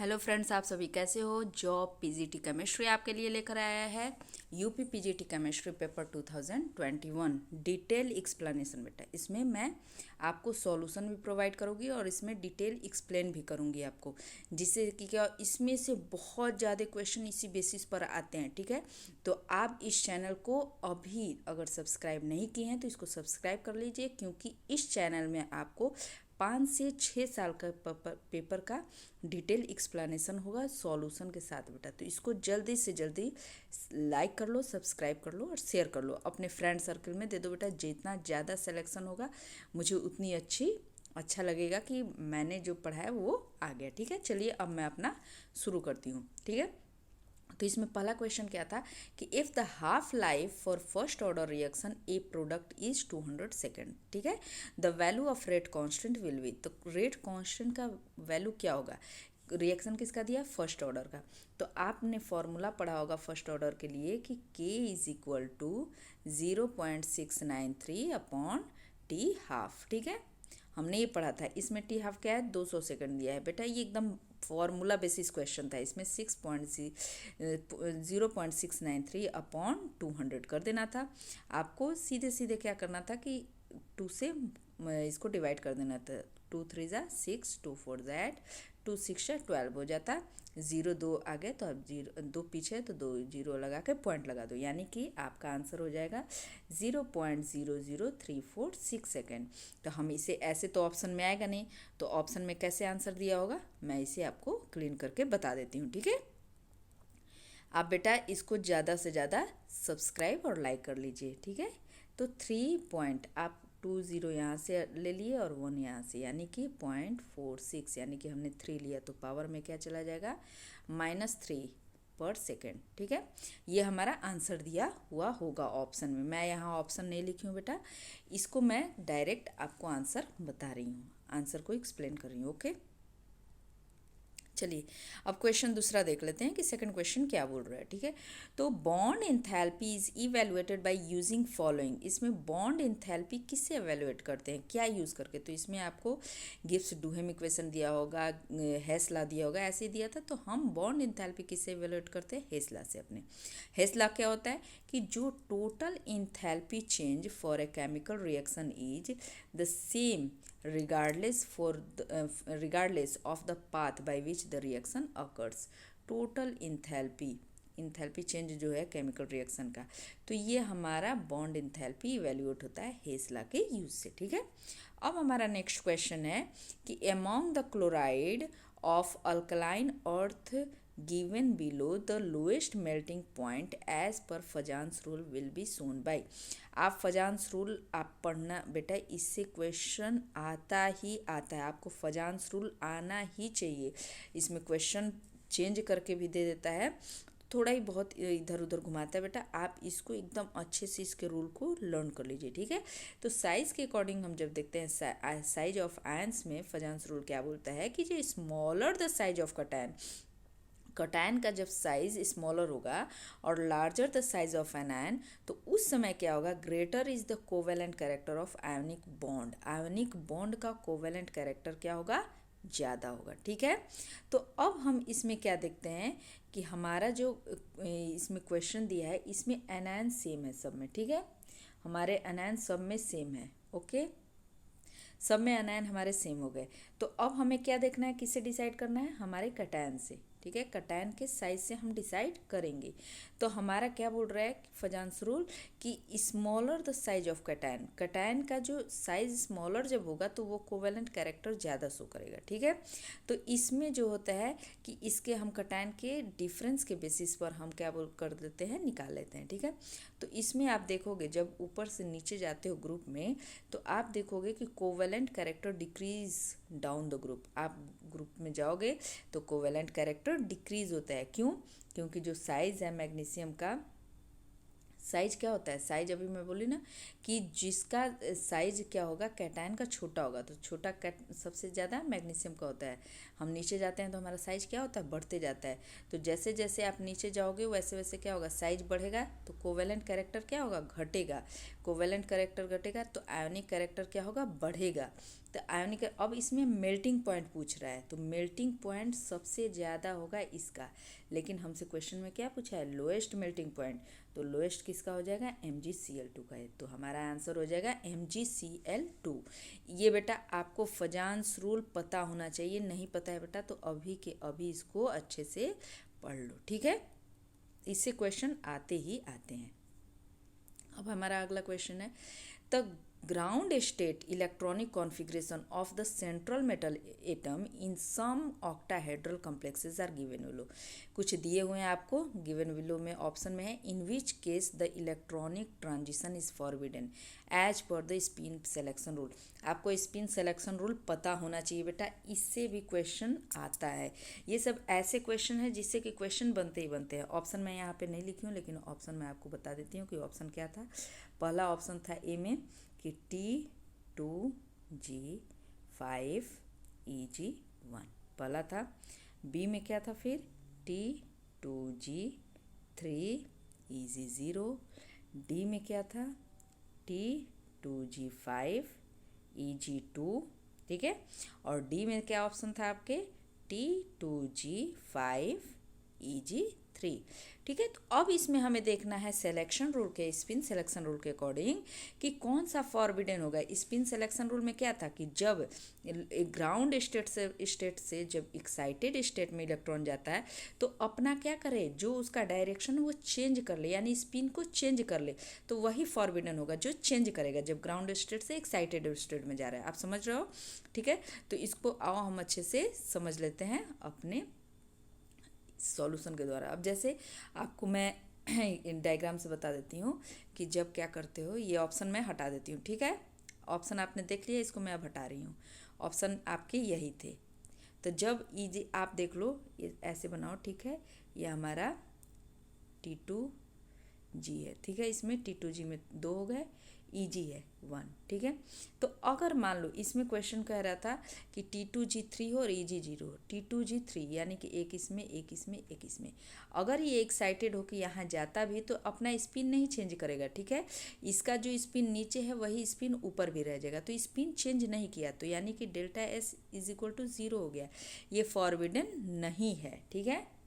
Hello friends, आप सभी कैसे हो। जॉब पीजीटी केमिस्ट्री आपके लिए लेकर आया है UP PGT chemistry paper 2021 detail explanation. बेटा इसमें मैं आपको सॉल्यूशन भी प्रोवाइड करूँगी और इसमें डिटेल एक्सप्लेन भी करूँगी आपको, जिससे कि क्या इसमें से बहुत ज़्यादा क्वेश्चन इसी बेसिस पर आते हैं। ठीक है, तो आप इस चैनल को अभी अगर सब्सक्राइब नहीं किए हैं तो इसको सब्सक्राइब कर लीजिए, क्योंकि इस चैनल में आपको 5 से 6 साल का पेपर का डिटेल एक्सप्लेनेशन होगा सॉल्यूशन के साथ। बेटा तो इसको जल्दी से जल्दी लाइक कर लो, सब्सक्राइब कर लो और शेयर कर लो, अपने फ्रेंड सर्कल में दे दो। बेटा जितना ज़्यादा सिलेक्शन होगा मुझे उतनी अच्छा लगेगा कि मैंने जो पढ़ा है वो आ गया। ठीक है, चलिए अब मैं अपना शुरू करती हूँ। ठीक है, तो इसमें पहला क्वेश्चन क्या था कि if the half life for first order reaction A product is 200 second. ठीक है, the value of rate constant will be, तो रेट कांस्टेंट का वैल्यू क्या होगा। रिएक्शन किसका दिया, फर्स्ट ऑर्डर का। तो आपने फॉर्मूला पढ़ा होगा फर्स्ट ऑर्डर के लिए कि K is equal to 0.693 upon t half. ठीक है, हमने ये पढ़ा था। इसमें टी हाफ क्या है, 200 सेकंड दिया है। बेटा ये एकदम फॉर्मूला बेसिस क्वेश्चन था। इसमें 0.693 अपॉन 200 कर देना था। आपको सीधे सीधे क्या करना था कि 2 से इसको डिवाइड कर देना था। 2 3 ज़ा 6, 2 4 ज़ैट 2 6 12 हो जाता। 0 2 आगे तो अब 0 2 पीछे तो 2 0 लगा के पॉइंट लगा दो, यानी कि आपका आंसर हो जाएगा 0.00346 सेकेंड। तो हम इसे ऐसे तो ऑप्शन में आएगा नहीं, तो ऑप्शन में कैसे आंसर दिया होगा मैं इसे आपको क्लीन करके बता देती हूँ। ठीक है, आप बेटा इसको ज़्यादा से ज़्यादा सब्सक्राइब और लाइक कर लीजिए। ठीक है, तो 3 पॉइंट आप 20 यहाँ से ले लिए और 1 यहाँ से, यानी कि 0.46, यानी कि हमने 3 लिया तो पावर में क्या चला जाएगा, -3 पर सेकेंड। ठीक है, ये हमारा आंसर दिया हुआ होगा ऑप्शन में। मैं यहाँ ऑप्शन नहीं लिखी हूँ बेटा, इसको मैं डायरेक्ट आपको आंसर बता रही हूँ, आंसर को एक्सप्लेन कर रही हूँ। ओके, चलिए अब क्वेश्चन दूसरा देख लेते हैं कि सेकंड क्वेश्चन क्या बोल रहा है। ठीक है, तो bond enthalpy is evaluated by using following. इसमें बॉन्ड एंथैल्पी किससे एवेलुएट करते हैं, क्या यूज़ करके। तो इसमें आपको गिब्स डुहेम इक्वेशन दिया होगा, हेस लॉ दिया होगा, ऐसे दिया था। तो हम बॉन्ड एंथैल्पी किससे एवेलुएट करते हैं, हेस लॉ से। अपने हेस लॉ क्या होता है कि जो total enthalpy change for a chemical reaction is the same regardless of the path by which the reaction occurs। total enthalpy change जो है केमिकल रिएक्शन का, तो ये हमारा बॉन्ड इंथैल्पी इवेल्यूएट होता है हेस लॉ के यूज से। ठीक है, अब हमारा नेक्स्ट क्वेश्चन है कि among the chloride of alkaline earth given below the lowest melting point as per फजान्स rule will be shown by। आप फजान्स रूल आप पढ़ना बेटा, इससे क्वेश्चन आता ही आता है, आपको फजान्स रूल आना ही चाहिए। इसमें क्वेश्चन चेंज करके भी दे देता है, थोड़ा ही बहुत इधर उधर घुमाता है। बेटा आप इसको एकदम अच्छे से इसके रूल को लर्न कर लीजिए। ठीक है, तो साइज़ के अकॉर्डिंग हम जब देखते हैं साइज ऑफ आयंस में फजान्स रूल क्या बोलता है कि जो smaller the size of cation, cation का जब साइज स्मॉलर होगा और larger the size of an anion, तो उस समय क्या होगा, greater is the covalent character of ionic bond. Ionic bond का कोवेलेंट कैरेक्टर क्या होगा, ज़्यादा होगा। ठीक है, तो अब हम इसमें क्या देखते हैं कि हमारा जो इसमें क्वेश्चन दिया है इसमें एनायन सेम है सब में। ठीक है, हमारे एनायन सब में सेम है। ओके, सब में एनायन हमारे सेम हो गए। तो अब हमें क्या देखना है, किससे डिसाइड करना है, हमारे कटैन से। ठीक है, कटैन के साइज से हम डिसाइड करेंगे। तो हमारा क्या बोल रहा है फजान्स रूल कि smaller the size of cation, cation का जो साइज स्मॉलर जब होगा तो वो कोवेलेंट कैरेक्टर ज़्यादा शो करेगा। ठीक है, तो इसमें जो होता है कि इसके हम कटैन के डिफरेंस के बेसिस पर हम क्या बोल कर देते हैं, निकाल लेते हैं। ठीक है, तो इसमें आप देखोगे जब ऊपर से नीचे जाते हो ग्रुप में, तो आप देखोगे कि covalent character decrease down the group. आप ग्रुप में जाओगे तो कोवेलेंट कैरेक्टर डिक्रीज होता है। क्यों, क्योंकि जो साइज है मैग्नीशियम का, साइज क्या होता है, साइज अभी मैं बोली ना कि जिसका साइज क्या होगा, कैटायन का छोटा होगा, तो छोटा सबसे ज़्यादा मैग्नीशियम का होता है। हम नीचे जाते हैं तो हमारा साइज क्या होता है, बढ़ते जाता है। तो जैसे जैसे आप नीचे जाओगे वैसे वैसे क्या होगा, साइज बढ़ेगा, तो कोवेलेंट कैरेक्टर क्या होगा, घटेगा। कोवेलेंट कैरेक्टर घटेगा तो आयोनिक कैरेक्टर क्या होगा, बढ़ेगा। तो आयोनिक, अब इसमें मेल्टिंग पॉइंट पूछ रहा है, तो मेल्टिंग पॉइंट सबसे ज़्यादा होगा इसका, लेकिन हमसे क्वेश्चन में क्या पूछा है, लोएस्ट मेल्टिंग पॉइंट, तो लोएस्ट किसका हो जाएगा, MgCl2 का है, तो हमारा आंसर हो जाएगा MgCl2। ये बेटा आपको फजांस रूल पता होना चाहिए, नहीं पता है बेटा तो अभी के अभी इसको अच्छे से पढ़ लो, ठीक है। इससे क्वेश्चन आते ही आते हैं। अब हमारा अगला क्वेश्चन है, the ground state electronic configuration of the central metal atom in some octahedral complexes are given below। कुछ दिए हुए हैं आपको, given below में ऑप्शन में है, in which case the electronic transition is forbidden as per the spin selection rule। आपको spin selection rule पता होना चाहिए बेटा, इससे भी क्वेश्चन आता है। ये सब ऐसे क्वेश्चन है जिससे कि क्वेश्चन बनते ही बनते हैं। ऑप्शन मैं यहाँ पे नहीं लिखी हूँ, लेकिन ऑप्शन मैं आपको बता देती हूँ कि ऑप्शन क्या था। पहला ऑप्शन था ए में कि T2G5EG1 पहला था। बी में क्या था फिर, T2G3EG0। डी में क्या था, T2G5EG2, ठीक है। और डी में क्या ऑप्शन था आपके, T2G5EG3, ठीक है। तो अब इसमें हमें देखना है सिलेक्शन रूल के, स्पिन सिलेक्शन रूल के अकॉर्डिंग कि कौन सा फॉरबिडन होगा। स्पिन सिलेक्शन रूल में क्या था कि जब ग्राउंड स्टेट से जब एक्साइटेड स्टेट में इलेक्ट्रॉन जाता है तो अपना क्या करे, जो उसका डायरेक्शन वो चेंज कर ले, यानी स्पिन को चेंज कर ले, तो वही फॉरबिडन होगा जो चेंज करेगा जब ग्राउंड स्टेट से एक्साइटेड स्टेट में जा रहा है। आप समझ रहे हो, ठीक है। तो इसको आओ हम अच्छे से समझ लेते हैं अपने सॉल्यूशन के द्वारा। अब जैसे आपको मैं डायग्राम से बता देती हूँ कि जब क्या करते हो, ये ऑप्शन मैं हटा देती हूँ, ठीक है। ऑप्शन आपने देख लिया, इसको मैं अब हटा रही हूँ। ऑप्शन आपके यही थे, तो जब इजी आप देख लो, ये ऐसे बनाओ, ठीक है। ये हमारा T2G है, ठीक है। इसमें T2G में 2 हो गए, EG है 1, ठीक है। तो अगर मान लो इसमें क्वेश्चन कह रहा था कि T2G3 हो और EG0 हो, T2G3 यानी कि एक इसमें एक इसमें एक इसमें, अगर ये एक्साइटेड हो कि यहाँ जाता भी तो अपना स्पिन नहीं चेंज करेगा, ठीक है। इसका जो स्पिन नीचे है वही स्पिन ऊपर भी रह जाएगा, तो स्पिन चेंज नहीं किया, तो यानी कि डेल्टा S = 0 हो गया। ये फॉरबिडन नहीं है, ठीक है।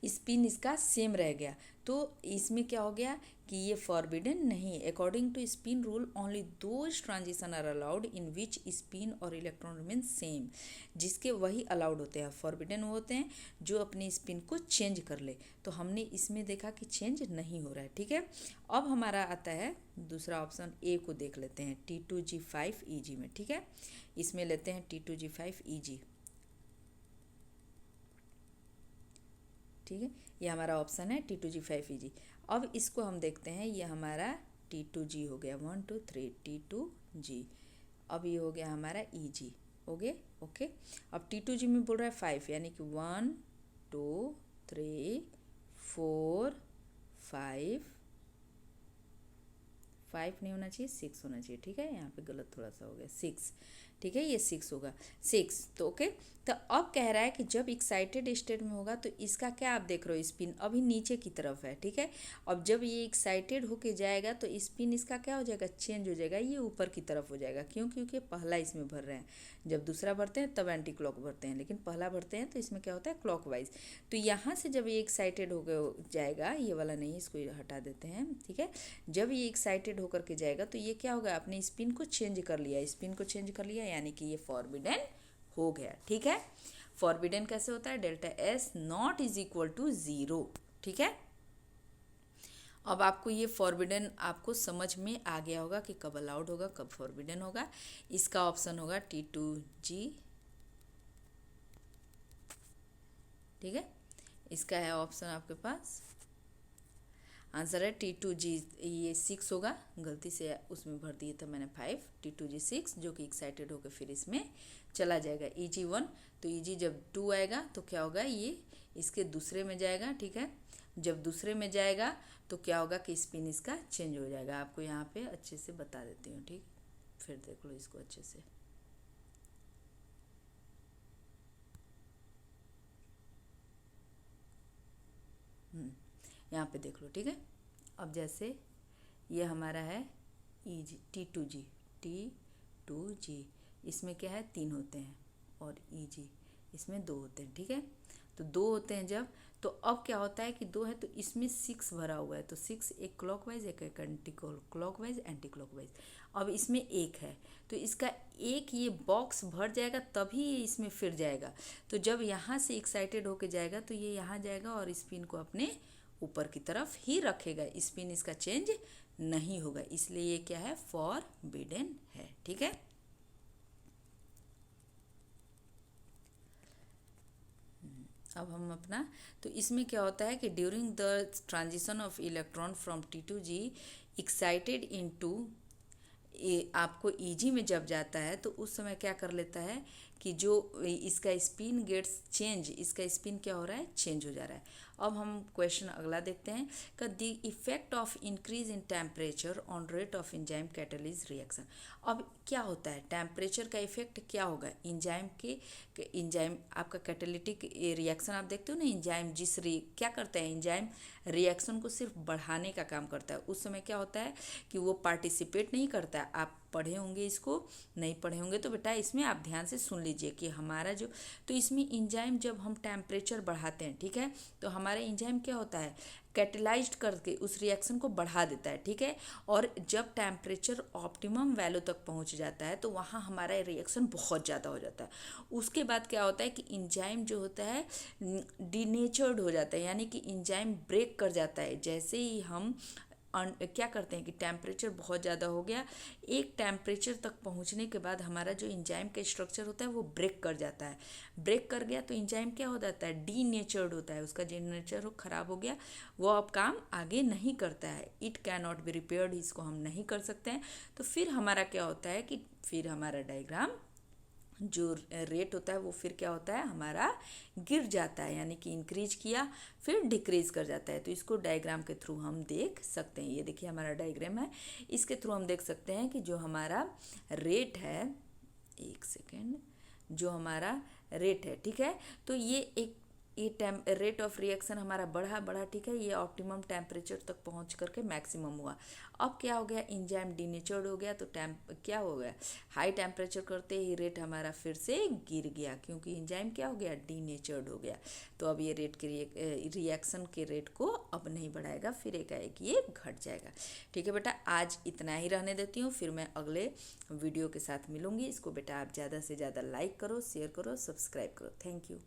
स्पिन इसका सेम रह गया, तो इसमें क्या हो गया कि ये फॉरबिडन नहीं। According to spin rule only those transition are allowed in which spin और इलेक्ट्रॉन रिमेन सेम, जिसके वही अलाउड होते हैं। फॉरबिडन वो होते हैं जो अपनी स्पिन को चेंज कर ले, तो हमने इसमें देखा कि चेंज नहीं हो रहा है, ठीक है। अब हमारा आता है दूसरा ऑप्शन, ए को देख लेते हैं, T2G5EG में, ठीक है। इसमें लेते हैं T2G5EG, ठीक है। ये हमारा ऑप्शन है T2G5EG। अब इसको हम देखते हैं, ये हमारा T2G हो गया, 1 2 3 T2G। अब ये हो गया हमारा EG, हो गया, ओके। अब T2G में बोल रहा है 5, यानी कि 1 2 3 4 5 नहीं होना चाहिए, 6 होना चाहिए, ठीक है। यहाँ पे गलत थोड़ा सा हो गया, 6, ठीक है। ये 6 होगा, 6, तो ओके। तो अब कह रहा है कि जब एक्साइटेड स्टेट में होगा तो इसका क्या आप देख रहे हो, स्पिन अभी नीचे की तरफ है, ठीक है। अब जब ये एक्साइटेड होके जाएगा तो स्पिन इसका क्या हो जाएगा, चेंज हो जाएगा, ये ऊपर की तरफ हो जाएगा। क्यों, क्योंकि पहला इसमें भर रहे हैं, जब दूसरा भरते हैं तब एंटी क्लॉक भरते हैं, लेकिन पहला भरते हैं तो इसमें क्या होता है, क्लॉकवाइज। तो यहाँ से जब ये एक्साइटेड होकर जाएगा, ये वाला नहीं, इसको हटा देते हैं, ठीक है। जब ये एक्साइटेड होकर के जाएगा तो ये क्या होगा, अपने स्पिन को चेंज कर लिया, स्पिन को चेंज कर लिया, यानी कि ये फॉरबिडन हो गया, ठीक है। फॉरबिडन कैसे होता है, delta S not is equal to 0, ठीक है। अब आपको ये फॉरबिडन आपको समझ में आ गया होगा कि कब अलाउड होगा, कब फॉरबिडन होगा। इसका ऑप्शन होगा T2G, ठीक है। इसका है ऑप्शन आपके पास, आंसर है T2G, ये 6 होगा, गलती से उसमें भर दिए थे मैंने 5, T2G 6, जो कि एक्साइटेड होकर फिर इसमें चला जाएगा EG1। तो EG जब 2 आएगा तो क्या होगा, ये इसके दूसरे में जाएगा, ठीक है। जब दूसरे में जाएगा तो क्या होगा कि स्पिन इसका चेंज हो जाएगा। आपको यहाँ पे अच्छे से बता देती हूँ, ठीक, फिर देख लो इसको अच्छे से। यहाँ पे देख लो, ठीक है। अब जैसे ये हमारा है EG T2G, इसमें क्या है 3 होते हैं और Eg इसमें 2 होते हैं, ठीक है। तो 2 होते हैं जब, तो अब क्या होता है कि 2 है तो इसमें 6 भरा हुआ है, तो 6 एक क्लॉकवाइज एक एंटी क्लॉकवाइज एंटी क्लॉकवाइज। अब इसमें 1 है तो इसका एक ये बॉक्स भर जाएगा तभी ये इसमें फिर जाएगा। तो जब यहाँ से एक्साइटेड होके जाएगा तो ये यहाँ जाएगा और स्पिन को अपने ऊपर की तरफ ही रखेगा, स्पिन इसका चेंज नहीं होगा, इसलिए ये क्या है फॉरबिडन है, ठीक है। अब हम अपना, तो इसमें क्या होता है कि during the transition of electron from T2G excited into, आपको Eg में जब जाता है तो उस समय क्या कर लेता है कि जो इसका स्पिन गेट्स चेंज, इसका स्पिन क्या हो रहा है चेंज हो जा रहा है। अब हम क्वेश्चन अगला देखते हैं कि the effect of increase in temperature on rate of enzyme catalysed reaction. अब क्या होता है टेम्परेचर का इफेक्ट क्या होगा एंजाइम के, एंजाइम आपका कैटेलिटिक रिएक्शन आप देखते हो ना, एंजाइम क्या करता है एंजाइम रिएक्शन को सिर्फ बढ़ाने का काम करता है। उस समय क्या होता है कि वो पार्टिसिपेट नहीं करता है। आप पढ़े होंगे इसको, नहीं पढ़े होंगे तो बेटा इसमें आप ध्यान से सुन लीजिए कि हमारा जो, तो इसमें एंजाइम जब हम टेम्परेचर बढ़ाते हैं, ठीक है, तो हमारा एंजाइम क्या होता है कैटेलाइज्ड करके उस रिएक्शन को बढ़ा देता है, ठीक है। और जब टेम्परेचर ऑप्टिमम वैल्यू तक पहुंच जाता है तो वहाँ हमारा रिएक्शन बहुत ज़्यादा हो जाता है। उसके बाद क्या होता है कि एंजाइम जो होता है डीनेचर्ड हो जाता है, यानी कि एंजाइम ब्रेक कर जाता है। जैसे ही हम क्या करते हैं कि टेम्परेचर बहुत ज़्यादा हो गया, एक टेम्परेचर तक पहुंचने के बाद हमारा जो एंजाइम का स्ट्रक्चर होता है वो ब्रेक कर जाता है। ब्रेक कर गया तो एंजाइम क्या हो जाता है डीनेचर्ड होता है, उसका जो नेचर खराब हो गया, वो अब काम आगे नहीं करता है। It can not be repaired, इसको हम नहीं कर सकते हैं। तो फिर हमारा क्या होता है कि फिर हमारा डायग्राम जो रेट होता है वो फिर क्या होता है हमारा गिर जाता है, यानी कि इंक्रीज किया फिर डिक्रीज कर जाता है। तो इसको डायग्राम के थ्रू हम देख सकते हैं। ये देखिए हमारा डायग्राम है, इसके थ्रू हम देख सकते हैं कि जो हमारा रेट है, एक सेकेंड, जो हमारा रेट है, ठीक है, तो ये रेट ऑफ रिएक्शन हमारा बढ़ा, ठीक है, ये ऑप्टिमम टेम्परेचर तक पहुंच करके मैक्सिमम हुआ। अब क्या हो गया एंजाइम डीनेचर्ड हो गया, तो क्या हो गया हाई टेम्परेचर करते ही रेट हमारा फिर से गिर गया, क्योंकि एंजाइम क्या हो गया डीनेचर्ड हो गया। तो अब ये रेट के रिएक्शन के रेट को अब नहीं बढ़ाएगा, फिर एकाएक ये घट जाएगा। ठीक है बेटा, आज इतना ही रहने देती हूँ, फिर मैं अगले वीडियो के साथ मिलूंगी। इसको बेटा आप ज़्यादा से ज़्यादा लाइक करो, शेयर करो, सब्सक्राइब करो। Thank you.